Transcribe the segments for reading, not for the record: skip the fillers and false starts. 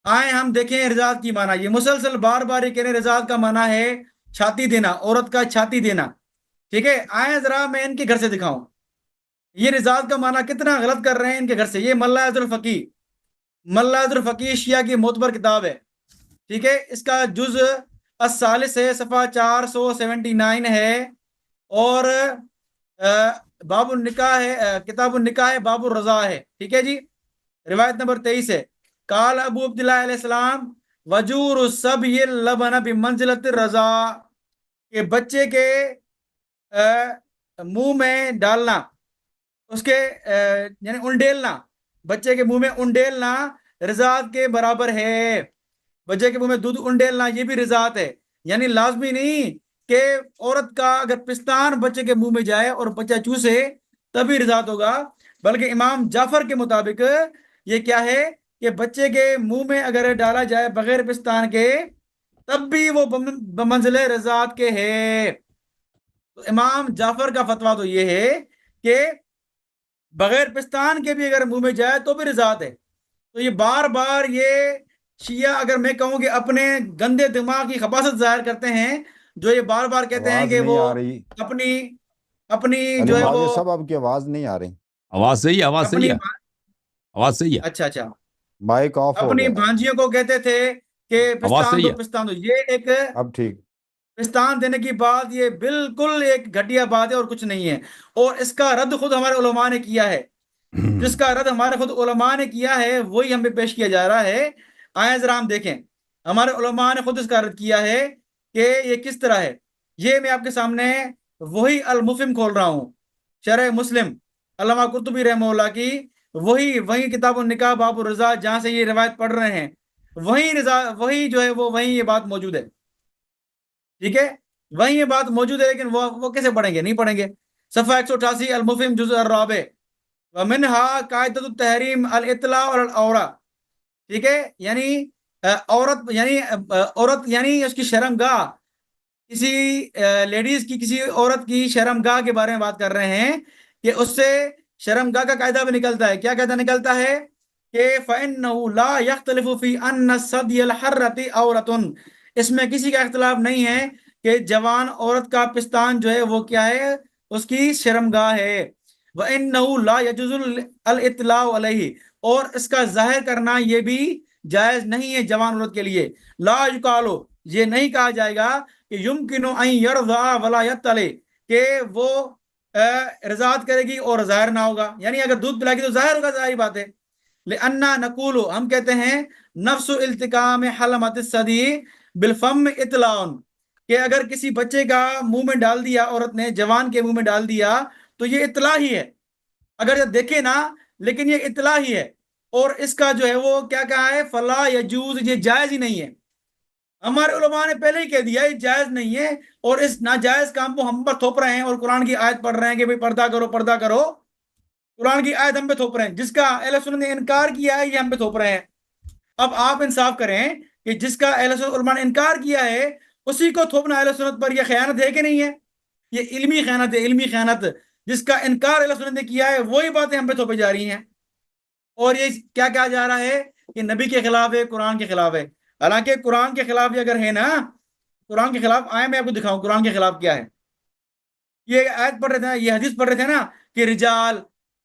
آئے ہم دیکھیں رضاعت کی معنی، یہ مسلسل بار بار یہ کہہ رہے ہیں رضاعت کا معنی ہے چھاتی دینا، عورت کا چھاتی دینا، ٹھیک ہے؟ آئے ذرا میں ان کے گھر سے دکھاؤں یہ رضاعت کا معنی کتنا غلط کر رہے ہیں ان کے گھر سے۔ یہ ملا الفقی، ملا الفقی شیعہ کی معتبر کتاب ہے، ٹھیک ہے؟ اس کا جز الثالث ہے، صفحہ 479 ہے، اور باب النکاح ہے، کتاب النکاح ہے، باب الرضا ہے، ٹھیک ہے جی؟ روایت نمبر 23 ہے، قال ابو عبداللہ علیہ السلام وجور الصبی اللبن بمنزلۃ الرضا، کہ بچے کے منہ میں ڈالنا، اس کے یعنی انڈیلنا، بچے کے منہ میں انڈیلنا رضاعت کے برابر ہے۔ بچے کے منہ میں دودھ انڈیلنا یہ بھی رضاعت ہے، یعنی لازمی نہیں کہ عورت کا اگر پستان بچے کے منہ میں جائے اور بچہ چوسے تبھی رضاعت ہوگا، بلکہ امام جعفر کے مطابق یہ کیا ہے کہ بچے کے منہ میں اگر ڈالا جائے بغیر پستان کے تب بھی وہ بمنزل رضاعت کے ہے۔ تو امام جعفر کا فتویٰ تو یہ ہے کہ بغیر پستان کے بھی اگر منہ میں جائے تو بھی رضاعت ہے۔ تو یہ بار بار یہ شیعہ، اگر میں کہوں کہ اپنے گندے دماغ کی خباثت ظاہر کرتے ہیں، جو یہ بار بار کہتے ہیں آواز کہ نہیں وہ آ رہی اپنی اپنی علی جو ہے وہ خواجہ صاحب، آپ کی آواز نہیں آ رہی، آواز صحیح ہے، آواز صحیح اپنی ہے، آواز صحیح ہے، اچھا اچھا مائک آف ہو اپنی گیا، بھانجیوں کو کہتے تھے کہ آواز پستان صحیح دو ہے۔ پستان دو، یہ ایک اب ٹھیک۔ پستان دینے کی بات یہ بالکل ایک گھٹیا بات ہے اور کچھ نہیں ہے، اور اس کا رد خود ہمارے علماء نے کیا ہے، جس کا رد ہمارے خود علماء نے کیا ہے وہی ہمیں پیش کیا جا رہا ہے۔ آئیں ذرا ہم دیکھیں ہمارے علماء نے خود اس کا رد کیا ہے کہ یہ کس طرح ہے۔ یہ میں آپ کے سامنے وہی المفہم کھول رہا ہوں، شرح مسلم علامہ قرطبی رحمہ اللہ کی، وہی کتاب النکاح باب الرضا جہاں سے یہ روایت پڑھ رہے ہیں، وہی جو ہے وہی یہ بات موجود ہے، ٹھیک ہے؟ وہی یہ بات موجود ہے، لیکن وہ کیسے پڑھیں گے؟ نہیں پڑھیں گے۔ صفحہ 188 المفہم جزء الرابع، ومنها قاعدۃ التحریم الاطلاع علی العورہ، ٹھیک ہے؟ یعنی عورت یعنی اس کی شرمگاہ، کسی لیڈیز کی، کسی عورت کی شرمگاہ کے بارے میں بات کر رہے ہیں کہ اس سے شرمگاہ کا قاعدہ بھی نکلتا ہے۔ کیا قاعدہ نکلتا ہے کہ فَإِنَّهُ لَا يَخْتَلِفُ فِي أَنَّ الثَّدْيَ الْحَرَّةِ عَوْرَةٌ، اس میں کسی کا اختلاف نہیں ہے کہ جوان عورت کا پستان جو ہے وہ کیا ہے، اس کی شرمگاہ ہے۔ وَإِنَّهُ لَا يَجُوزُ الْإِطْلَاعُ عَلَيْهِ، اور اس کا ظاہر کرنا یہ بھی جائز نہیں ہے جوان عورت کے لیے۔ لا یقالو، یہ نہیں کہا جائے گا کہ یمکن ان یرضع ولا یطلع، کہ وہ رضاعت کرے گی اور ظاہر نہ ہوگا، یعنی اگر دودھ پلائے گی تو ظاہر ہوگا، ظاہری بات ہے۔ لأننا نقول، ہم کہتے ہیں نفس التقام حلمت الثدی بالفم اطلاع، کہ اگر کسی بچے کا منہ میں ڈال دیا عورت نے، جوان کے منہ میں ڈال دیا تو یہ اطلاع ہی ہے، اگر یہ دیکھے نا لیکن یہ اطلاع ہی ہے، اور اس کا جو ہے وہ کیا کہا ہے، فلا یجوز، یہ جائز ہی نہیں ہے۔ ہمارے علماء نے پہلے ہی کہہ دیا یہ جائز نہیں ہے، اور اس ناجائز کام کو ہم پر تھوپ رہے ہیں، اور قرآن کی آیت پڑھ رہے ہیں کہ بھئی پردہ کرو پردہ کرو، قرآن کی آیت ہم پہ تھوپ رہے ہیں، جس کا اہل سنت نے انکار کیا ہے یہ ہم پہ تھوپ رہے ہیں۔ اب آپ انصاف کریں کہ جس کا اہل سنت علماء نے انکار کیا ہے اسی کو تھوپنا اہل سنت پر یہ خیانت ہے کہ نہیں ہے؟ یہ علمی خیانت ہے، علمی خیانت۔ جس کا انکار اہل سنت نے کیا ہے وہی باتیں ہم پہ تھوپی جا رہی ہیں، اور یہ کیا کہا جا رہا ہے کہ نبی کے خلاف ہے، قرآن کے خلاف ہے۔ حالانکہ قرآن کے خلاف بھی اگر ہے نا، قرآن کے خلاف آئے میں آپ کو دکھاؤں قرآن کے خلاف کیا ہے۔ یہ آیت پڑھ رہے تھے نا، یہ حدیث پڑھ رہے تھے نا کہ رجال،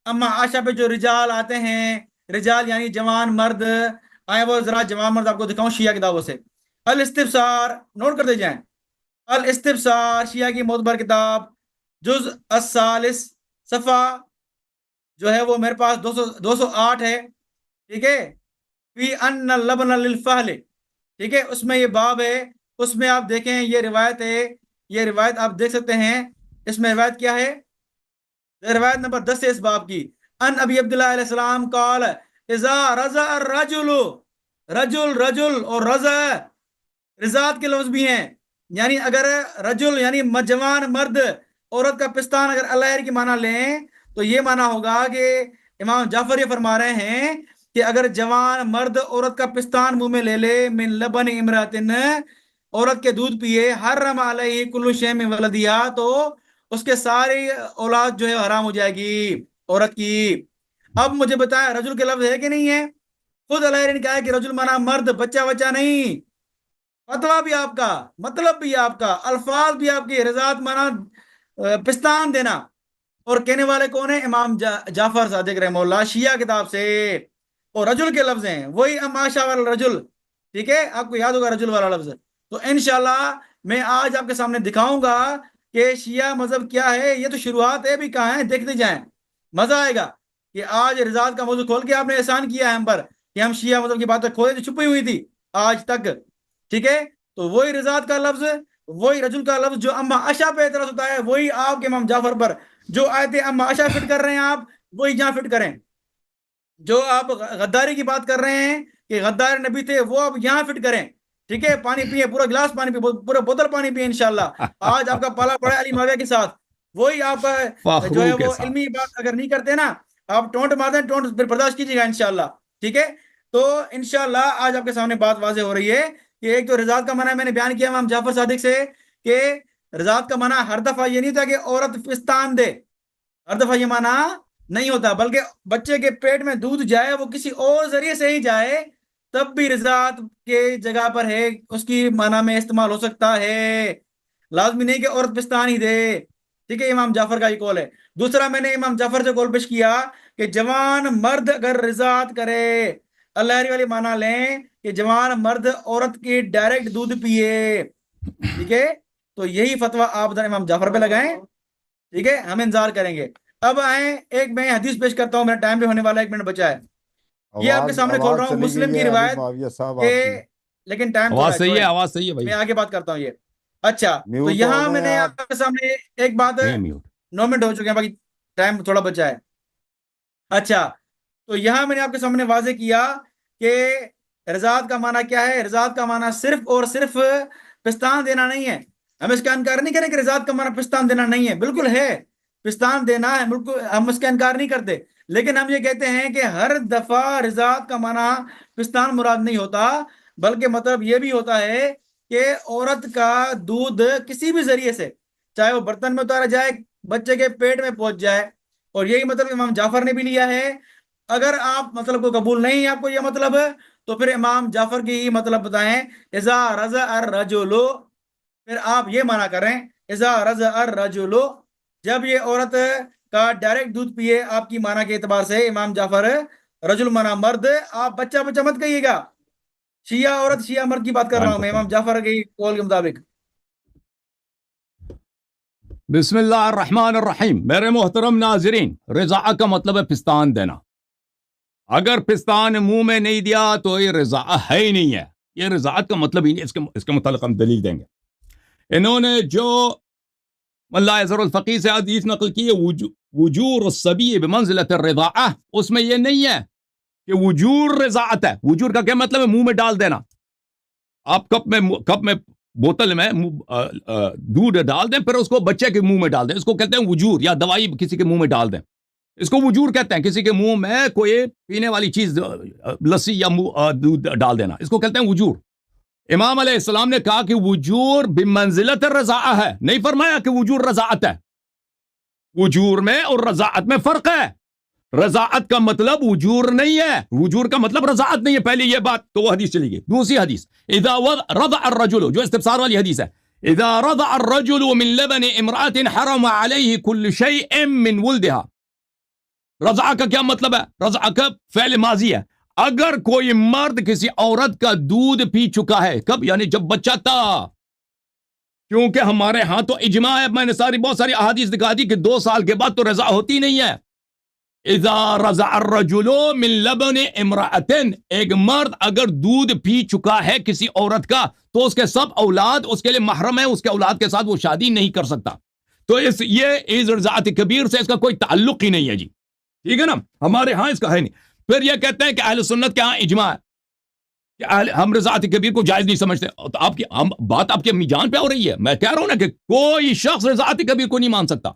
اما عائشہ پہ جو رجال آتے ہیں، رجال یعنی جوان مرد، آئے وہ ذرا جوان مرد آپ کو دکھاؤں شیعہ کتابوں سے۔ الاستفسار نوٹ کر دے جائیں، الاستفسار شیعہ کی معتبر کتاب، جز الثالث، صفحہ جو ہے وہ میرے پاس 208 ہے، ٹھیک ہے؟ فی ان اللبن للفحل، ٹھیک ہے؟ اس میں یہ باب ہے، اس میں آپ دیکھیں یہ روایت ہے، یہ روایت آپ دیکھ سکتے ہیں۔ اس میں روایت کیا ہے؟ روایت نمبر 10 ہے اس باب کی، ان ابی عبداللہ علیہ السلام قال اذا رضع الرجل، رجل اور رضع رضاعت کے لفظ بھی ہیں، یعنی اگر رجل یعنی جوان مرد عورت کا پستان اگر اللہ کی معنی لیں تو یہ معنی ہوگا کہ امام جعفر یہ فرما رہے ہیں کہ اگر جوان مرد عورت کا پستان منہ میں لے لے، من لبن امراتن، عورت کے دودھ پیے، حرم علیہ کل شیء من ولدیہا، تو اس کے ساری اولاد جو ہے حرام ہو جائے گی عورت کی۔ اب مجھے بتائیں رجل کے لفظ ہے کہ نہیں ہے؟ خود اللہ نے کہا ہے کہ رجل مانا مرد، بچہ بچہ نہیں. فتویٰ بھی آپ کا، مطلب بھی آپ کا، الفاظ بھی آپ کی. رضاعت مانا پستان دینا. اور کہنے والے کون ہیں؟ امام جعفر صادق رحمہ اللہ، شیعہ کتاب سے. اور رجل کے لفظ ہیں وہی اماشا والا رجل. ٹھیک ہے، آپ کو یاد ہوگا رجل والا لفظ. تو انشاءاللہ میں آج آپ کے سامنے دکھاؤں گا کہ شیعہ مذہب کیا ہے. یہ تو شروعات ہے، بھی کہاں ہیں دیکھتے جائیں، مزہ آئے گا. کہ آج رضاعت کا موضوع کھول کے آپ نے احسان کیا ہے ہم پر کہ ہم شیعہ مذہب کی باتیں کھولے جو چھپی ہوئی تھی آج تک. ٹھیک ہے، تو وہی رضاعت کا لفظ، وہی رجل کا لفظ جو اما عائشہ پہ اعتراض ہوتا ہے، وہی آپ کے امام جعفر پر جو آیت اما عائشہ فٹ کر رہے ہیں آپ، وہی جہاں فٹ کریں. جو آپ غداری کی بات کر رہے ہیں کہ غدار نبی تھے، وہ آپ یہاں فٹ کریں. ٹھیک ہے، پانی پیئے، پورا گلاس پانی پیئے، پورا بوتل پانی پیئے انشاءاللہ. آج آپ کا پالا پڑا ہے علی معاویہ کے ساتھ. وہی آپ جو ہے فخرو کے وہ ساتھ. علمی بات اگر نہیں کرتے نا، آپ ٹونٹ مار دیں، ٹونٹ پھر برداشت کیجیے گا انشاءاللہ. ٹھیک ہے، تو انشاءاللہ آج آپ کے سامنے بات واضح ہو رہی ہے کہ ایک تو رضاعت کا معنی میں نے بیان کیا امام جعفر صادق سے کہ رضاعت کا معنی ہر دفعہ یہ نہیں ہوتا کہ عورت پستان دے. ہر دفعہ یہ معنی نہیں ہوتا، بلکہ بچے کے پیٹ میں دودھ جائے، وہ کسی اور ذریعے سے ہی جائے، تب بھی رضاعت کے جگہ پر ہے، اس کی معنی میں استعمال ہو سکتا ہے. لازمی نہیں کہ عورت پستان ہی دے. ٹھیک ہے، امام جعفر کا یہ قول ہے. دوسرا میں نے امام جعفر سے قول پیش کیا کہ جوان مرد اگر رضاعت کرے، اللہ والی معنی لیں کہ جوان مرد عورت کی ڈائریکٹ دودھ پیے. ٹھیک ہے، تو یہی فتویٰ آپ امام جعفر پہ لگائیں. ٹھیک ہے، ہم انتظار کریں گے. اب آئیں، ایک میں حدیث پیش کرتا ہوں، میرا ٹائم بھی ہونے والا ہے، 1 منٹ بچا ہے. یہ آپ کے سامنے کھول رہا ہوں چلی مسلم گئی کی ہے علی روایت معاویہ صاحب کہ، آپ کی. لیکن ٹائم تھوڑا آواز ہے، صحیح ہے، چھوڑیں، آواز صحیح ہے بھائی. میں آگے بات کرتا ہوں. یہ اچھا، تو میوٹ ہو یہاں میں گئے نے آپ. آپ کے سامنے ایک بات، نہیں میوٹ. 9 منٹ ہو چکے ہیں، باقی ٹائم تھوڑا بچا ہے. اچھا، تو یہاں میں نے آپ کے سامنے واضح کیا کہ رضاعت کا معنی کیا ہے. رضاعت کا معنی صرف اور صرف پستان دینا نہیں ہے. ہم اس کا انکار نہیں کریں کہ رضاعت کا معنی پستان دینا نہیں ہے، بالکل ہے، پستان دینا ہے، بالکل ہم اس کا انکار نہیں کرتے. لیکن ہم یہ کہتے ہیں کہ ہر دفعہ رضاعت کا معنی پستان مراد نہیں ہوتا، بلکہ مطلب یہ بھی ہوتا ہے کہ عورت کا دودھ کسی بھی ذریعے سے، چاہے وہ برتن میں اتارا جائے، بچے کے پیٹ میں پہنچ جائے. اور یہی مطلب امام جعفر نے بھی لیا ہے. اگر آپ مطلب کو قبول نہیں ہے آپ کو یہ مطلب، تو پھر امام جعفر کی ہی مطلب بتائیں، اذا رضع الرجل، پھر آپ یہ معنی کریں اذا رضع الرجل، جب یہ عورت کا ڈائریکٹ دودھ پیے. آپ کی معنی کے اعتبار سے امام جعفر، رجل معنی مرد، آپ بچہ بچہ مت کہیے گا. شیعہ عورت، شیعہ مرد کی بات کر رہا ہوں میں، امام جعفر کی قول کے مطابق. بسم اللہ الرحمن الرحیم. میرے محترم ناظرین، رضاعت کا مطلب ہے پستان دینا. اگر پستان منہ میں نہیں دیا تو یہ رضاعت ہے ہی نہیں ہے. یہ رضاعت کا مطلب ہی نہیں. اس کے متعلق ہم دلیل دیں گے. انہوں نے جو ملا اظہر الفقی سے حدیث نقل کی ہے، وجور الصبی بمنزلۃ الرضاعہ، اس میں یہ نہیں ہے کہ وجور رضاعت ہے. وجور کا کیا مطلب ہے؟ منہ میں ڈال دینا. آپ کپ میں بوتل میں دودھ ڈال دیں، پھر اس کو بچے کے منہ میں ڈال دیں. اس کو کہتے ہیں وجور، یا دوائی کسی کے منہ میں ڈال دیں، اس کو وجور کہتے ہیں. کسی کے منہ میں کوئی پینے والی چیز، لسی یا دودھ ڈال دینا، اس کو کہتے ہیں وجور. امام علیہ السلام نے کہا کہ وجور بمنزلت الرضاعہ ہے، نہیں فرمایا کہ وجور رضاعت ہے. وجور میں اور رضاعت میں فرق ہے. رضاعت کا مطلب وجور نہیں ہے، وجور کا مطلب رضاعت نہیں ہے. پہلی یہ بات تو وہ حدیث چلی گئی. دوسری حدیث، اذا رضع الرجل، جو استفسار والی حدیث ہے، اذا رضع الرجل من لبن امرأة حرم عليه كل شيء من ولدها. رضع کا کیا مطلب ہے؟ رضع کا فعل ماضی ہے. اگر کوئی مرد کسی عورت کا دودھ پی چکا ہے، کب؟ یعنی جب بچہ تھا. کیونکہ ہمارے ہاں تو اجماع ہے، میں نے بہت ساری احادیث دکھا دی کہ 2 سال کے بعد تو رضع ہوتی نہیں ہے. اذا رضع الرجل من لبن امرأة، ایک مرد اگر دودھ پی چکا ہے کسی عورت کا، تو اس کے سب اولاد اس کے لیے محرم ہے، اس کے اولاد کے ساتھ وہ شادی نہیں کر سکتا. تو یہ رضاعت کبیر سے اس کا کوئی تعلق ہی نہیں ہے جی. ٹھیک ہے نا، ہمارے ہاں اس کا ہے نہیں. پھر یہ کہتے ہیں کہ اہل سنت کے ہاں اجماع ہے کہ ہم رضاعت کبیر کو جائز نہیں سمجھتے. تو بات آپ کی امی جان پہ ہو رہی ہے. میں کہہ رہا ہوں نا کہ کوئی شخص رضاعت کبیر کو نہیں مان سکتا.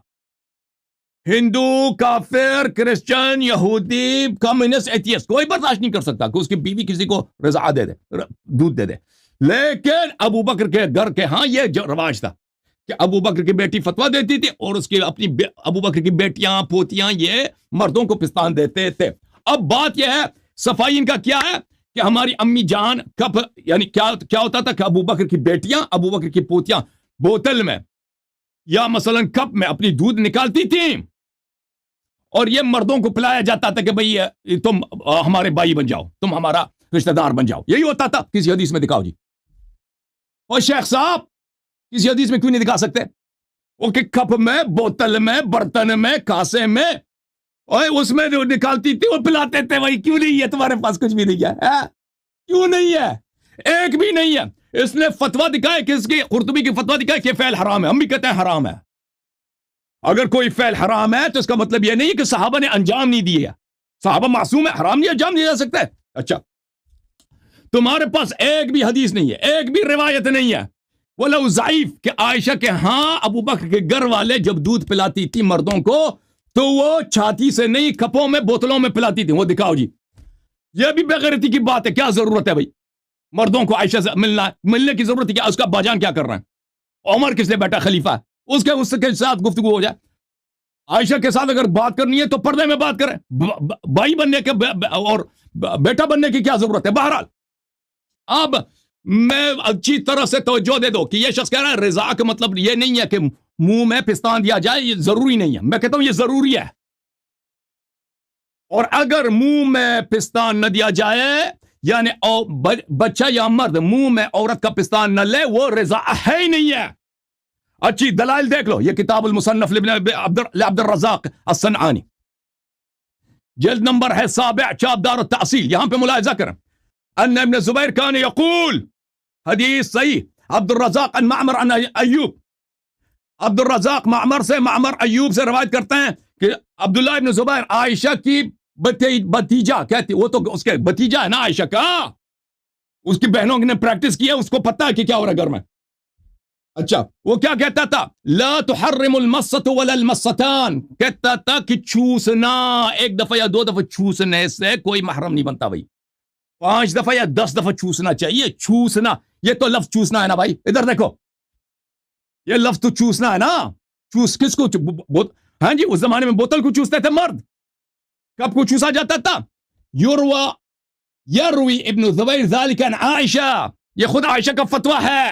ہندو، کافر، کرسچن، یہودی، کمیونسٹ، ایتھیسٹ، کوئی برداشت نہیں کر سکتا کہ اس کی بیوی کسی کو رضاعت دے دے، دودھ دے دے. لیکن ابو بکر کے گھر کے ہاں یہ رواج تھا کہ ابو بکر کی بیٹی فتویٰ دیتی تھی اور اس کی اپنی ابو بکر کی بیٹیاں، پوتیاں یہ مردوں کو پستان دیتے تھے. اب بات یہ ہے صفائی ان کا کیا ہے کہ ہماری امی جان کپ یعنی کیا ہوتا تھا کہ ابو بکر کی بیٹیاں ابو بکر کی پوتیاں بوتل میں یا مثلا کپ میں اپنی دودھ نکالتی تھیں اور یہ مردوں کو پلایا جاتا تھا کہ بھئی تم ہمارے بھائی بن جاؤ, تم ہمارا رشتہ دار بن جاؤ. یہی ہوتا تھا. کسی حدیث میں دکھاؤ جی. اور شیخ صاحب کسی حدیث میں کیوں نہیں دکھا سکتے وہ کہ کپ میں, بوتل میں, برتن میں, کاسے میں اور اس میں جو نکالتی تھی وہ پلاتے تھے. بھائی کیوں نہیں ہے تمہارے پاس کچھ بھی نہیں ہے؟ کیوں نہیں ہے؟ ایک بھی نہیں ہے. اس نے فتویٰ دکھایا کہ اس کی قرطبی کی فتویٰ دکھایا کہ فعل حرام ہے. ہم بھی کہتے ہیں حرام ہے. اگر کوئی فعل حرام ہے تو اس کا مطلب یہ نہیں کہ صحابہ نے انجام نہیں دیے. صحابہ معصوم ہے, حرام نہیں انجام دیا جا سکتا ہے. اچھا تمہارے پاس ایک بھی حدیث نہیں ہے, ایک بھی روایت نہیں ہے وَلَوْ ضعیف کہ عائشہ کے ہاں ابو بکر کے گھر والے جب دودھ پلاتی تھی مردوں کو تو وہ چھاتی سے نہیں کپوں میں بوتلوں میں پلاتی تھی. وہ دکھاؤ جی. یہ بھی بغیرتی کی بات ہے. کیا ضرورت ہے بھائی مردوں کو عائشہ سے ملنے کی ضرورت ہے؟ کیا اس کا باجان کیا کر رہے ہیں؟ عمر کس نے بیٹا خلیفہ ہے, اس کے ساتھ گفتگو ہو جائے. عائشہ کے ساتھ اگر بات کرنی ہے تو پردے میں بات کریں. بھائی بننے کے اور بیٹا بننے کی کیا ضرورت ہے؟ بہرحال اب میں اچھی طرح سے توجہ دے دو کہ یہ شخص کہہ رہا ہے رضا کا مطلب یہ نہیں ہے کہ منہ میں پستان دیا جائے. یہ ضروری نہیں ہے. میں کہتا ہوں یہ ضروری ہے. اور اگر منہ میں پستان نہ دیا جائے یعنی بچہ یا مرد منہ میں عورت کا پستان نہ لے وہ رضا ہے ہی نہیں ہے. اچھی دلائل دیکھ لو. یہ کتاب المصنف لعبد الرزاق الصنعانی جلد نمبر ہے 7 چاپ دار التأصیل. یہاں پہ ملاحظہ کریں ان ابن زبیر کان یقول حدیث صحیح عبد الرزاق ان معمر ان ایوب. عبد الرزاق معمر سے ایوب سے روایت کرتے ہیں کہ عبداللہ ابن زبیر عائشہ کی بتیجا کہتی, وہ تو اس کے بتیجا ہے نا عائشہ کا, اس کی بہنوں نے پریکٹس کی ہے, اس کو پتہ ہے کہ کیا ہو رہا ہے گھر میں. اچھا وہ کیا کہتا تھا؟ لا تحرم المسۃ ولا المستان. کہتا تھا کہ چوسنا ایک دفعہ یا 2 دفعہ چوسنے سے کوئی محرم نہیں بنتا بھائی. 5 دفعہ یا 10 دفعہ چوسنا چاہیے. چوسنا یہ تو لفظ چوسنا ہے نا بھائی. ادھر دیکھو یہ لفظ تو چوسنا ہے نا. چوس کس کو؟ ہاں جی اس زمانے میں بوتل کو چوستے تھے مرد. کب کو چوسا جاتا تھا؟ یروی ابن زبیر ذالک عن عائشہ. یہ خود عائشہ کا فتویٰ ہے.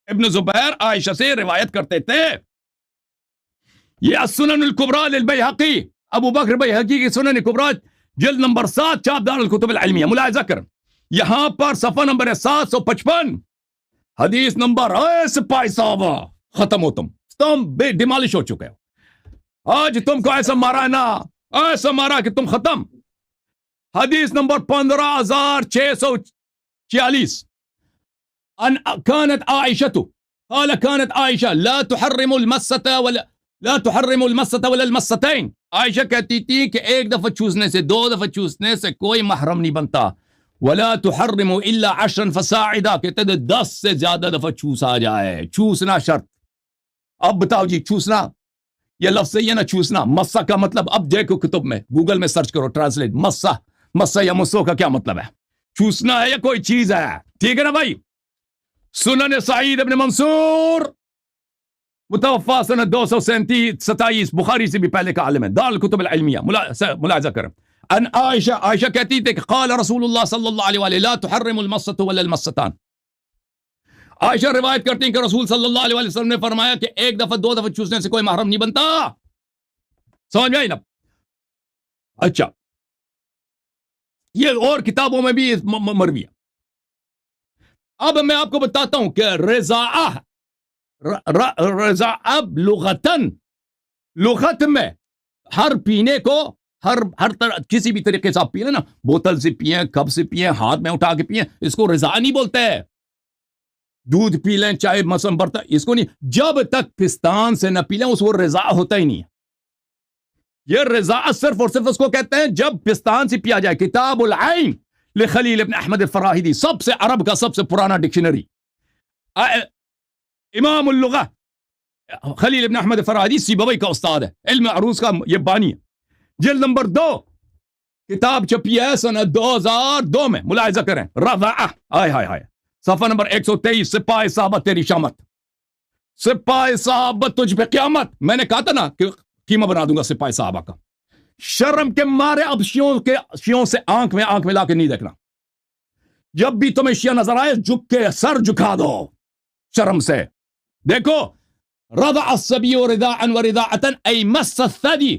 ابن زبیر عائشہ سے روایت کرتے تھے. یہ السنن الکبریٰ للبیہقی, ابو بکر بیہقی کی سنن کبریٰ جلد نمبر 7 چاپ دار الکتب العلمیہ. ملاحظہ کر یہاں پر صفحہ نمبر ہے 755 حدیث نمبر. سپاہی صاحبہ ختم ہو تم بے ڈیمالش ہو چکے ہو. آج تم کو ایسا مارا نا, ایسا مارا کہ تم ختم. حدیث نمبر 15646 ان كانت عائشة قال كانت عائشة لا تحرم المسة ولا المستين. عائشہ کہتی تھی کہ ایک دفعہ چوسنے سے 2 دفعہ چوسنے سے کوئی محرم نہیں بنتا. ولا تحرم الا 10 فصاعدا, کہتے تھے 10 سے زیادہ دفعہ چوسا جائے. چوسنا شرط. اب بتاؤ جی چوسنا یہ لفظ صحیح ہے نا؟ چوسنا مسا کا مطلب اب دیکھو کتب میں گوگل میں سرچ کرو ٹرانسلیٹ. مسا یا مسو کا کیا مطلب ہے؟ چوسنا ہے یا کوئی چیز ہے. ٹھیک ہے نا بھائی. سنن سعید ابن منصور متوفا سنہ 227 بخاری سے بھی پہلے کا عالم ہے. دار الکتب العلمیہ. ملاحظہ کریں ان عائشہ کہتی تھی کہ قال رسول اللہ صلی اللہ علیہ وآلہ لا تحرم المسۃ ولا المستان. عائشہ روایت کرتی ہیں کہ رسول صلی اللہ علیہ وسلم نے فرمایا کہ ایک دفعہ 2 دفعہ چوسنے سے کوئی محرم نہیں بنتا. سمجھ میں آئی نا؟ اچھا یہ اور کتابوں میں بھی مروی ہے. اب میں آپ کو بتاتا ہوں کہ رضاء لغت میں ہر پینے کو ہر طرح کسی بھی طریقے سے آپ پیے نا, بوتل سے پیئیں, کپ سے پیئیں, ہاتھ میں اٹھا کے پیئیں, اس کو رضاء نہیں بولتے. دودھ پی لیں چاہے مثلا برتن, اس کو نہیں. جب تک پستان سے نہ پی لیں اس کو رضاء ہوتا ہی نہیں ہے. یہ رضاء صرف اور صرف اس کو کہتے ہیں جب پستان سے پیا جائے. کتاب العین لخلیل ابن احمد الفراہیدی, سب سے عرب کا سب سے پرانا ڈکشنری. امام اللغہ خلیل ابن احمد الفراہیدی سیبوی کا استاد ہے, علم عروض کا یہ بانی ہے. جلد نمبر 2 کتاب چھپی ہے سنہ 2002 میں. ملاحظہ کریں رضاء. ہائے صفحہ نمبر 123 سپاہی صحابہ تیری شامت. سپاہی صحابہ تجھ پہ قیامت. میں نے کہا تھا نا کہ قیمہ بنا دوں گا سپاہی صحابہ کا. شرم کے مارے اب شیعوں سے آنکھ میں لا کے نہیں دیکھنا. جب بھی تمہیں شیعہ نظر آئے جھک کے سر جھکا دو شرم سے. دیکھو رضع الصبی رضاعا ورضاعتا ای مس الثدی.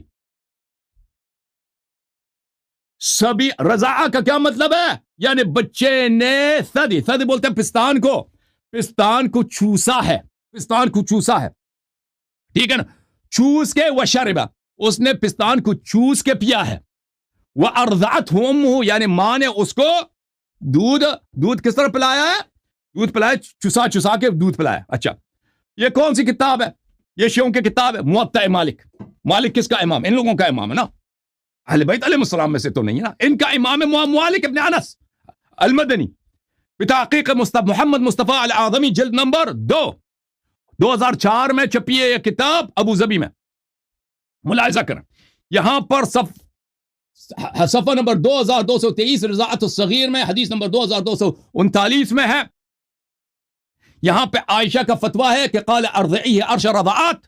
سبی رضاع کا کیا مطلب ہے؟ یعنی بچے نے ثدی بولتے ہیں پستان کو چوسا ہے. ٹھیک ہے نا. چوس کے وشربا اس نے پستان کو چوس کے پیا ہے. وَأَرْضَعَتْهُ أُمُّهُ یعنی ماں نے اس کو دودھ کس طرح پلایا ہے؟ دودھ پلایا چسا کے دودھ پلایا. اچھا یہ کون سی کتاب ہے؟ یہ شیعوں کی کتاب ہے موطأ مالک. مالک کس کا امام؟ ان لوگوں کا امام ہے نا. اہل بیت علیہ السلام میں سے تو نہیں ہے نا. ان کا امام ہے مالک ابن انس المدنی بتحقیق محمد مصطفیٰ العظمی جلد نمبر 2004 میں چھپی ہے یہ کتاب ابو ظبی میں. ملاحظہ کریں یہاں پر صفحہ نمبر 2223 رضاعت الصغیر میں حدیث نمبر 2239 میں ہے. یہاں پہ عائشہ کا فتویٰ ہے کہ قال ارضعیہ 10 رضعات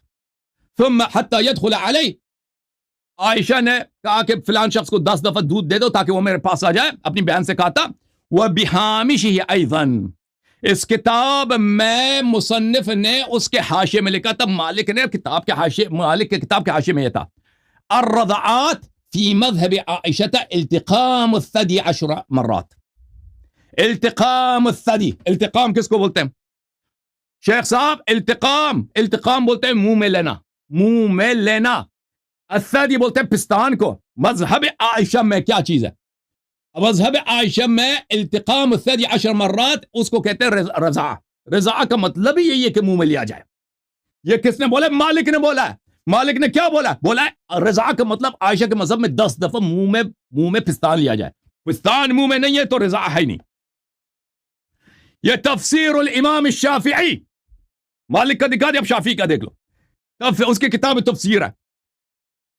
ثم حتی يدخل علی. عائشہ نے کہا کہ فلان شخص کو 10 دفعہ دودھ دے دو تاکہ وہ میرے پاس آ جائے. اپنی بہن سے کہا تھا. وبہامشہ ایضاً اس کتاب میں مصنف نے اس کے حاشیے میں لکھا تھا. مالک کے کتاب کے حاشیے میں یہ تھا الرضعات فی مذہب عائشہ التقام الثدی 10 مرات. التقام الثدی. التقام کس کو بولتے ہیں شیخ صاحب؟ التقام بولتے ہیں منہ میں لینا. الثدی بولتے ہیں پستان کو. مذہب عائشہ میں کیا چیز ہے؟ مذہب عائشہ میں التقام الثدی 10 مرات اس کو کہتے ہیں رضاع. رضاع کا مطلب ہی یہی ہے کہ منہ میں لیا جائے. یہ کس نے بولا؟ مالک نے بولا ہے. مالک نے کیا بولا ہے رضاع کا مطلب عائشہ کے مذہب میں 10 دفعہ منہ میں پستان لیا جائے. پستان منہ میں نہیں ہے تو رضاع ہے ہی نہیں. یہ تفسیر الامام الشافعی. مالک کا دکھا دیا اب شافعی کا دیکھ لو. تب اس کی کتاب تفسیر ہے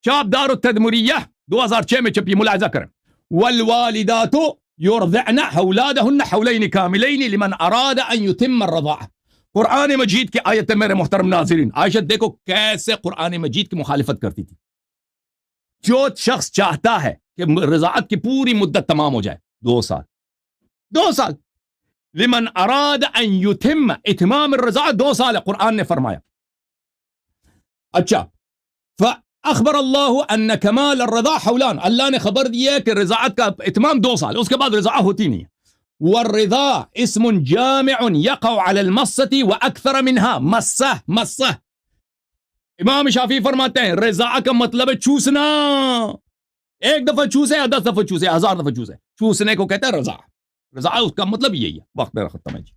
چاپ دار التدمریہ 2006 میں چھپی. ملاحظہ کریں والوالدات يرضعن اولادهن حولين كاملين لمن اراد ان يتم الرضاعه. قرآن مجید کی آیت ہے میرے محترم ناظرین. عائشہ دیکھو کیسے قرآن مجید کی مخالفت کرتی تھی. جو شخص چاہتا ہے کہ رضاعت کی پوری مدت تمام ہو جائے 2 سال لمن اراد ان يتم اتمام الرضاعه 2 سال قرآن نے فرمایا. اچھا فاخبر اللہ ان کمال الرضاع حولان. اللہ نے خبر دی ہے کہ رضاعت کا اتمام 2 سال اس کے بعد رضاع ہوتی نہیں ہے. والرضاع اسم جامع يقع على المصة واكثر منها. مسہ. امام شافعی فرماتے ہیں رضاع کا مطلب ہے چوسنا. 1 دفعہ چوسے یا 10 دفعہ چوسے 1000 دفعہ چوسے چوسنے کو کہتے ہیں رضاع. رضاع اس کا مطلب یہی ہے. وقت میرا ختم ہے جی.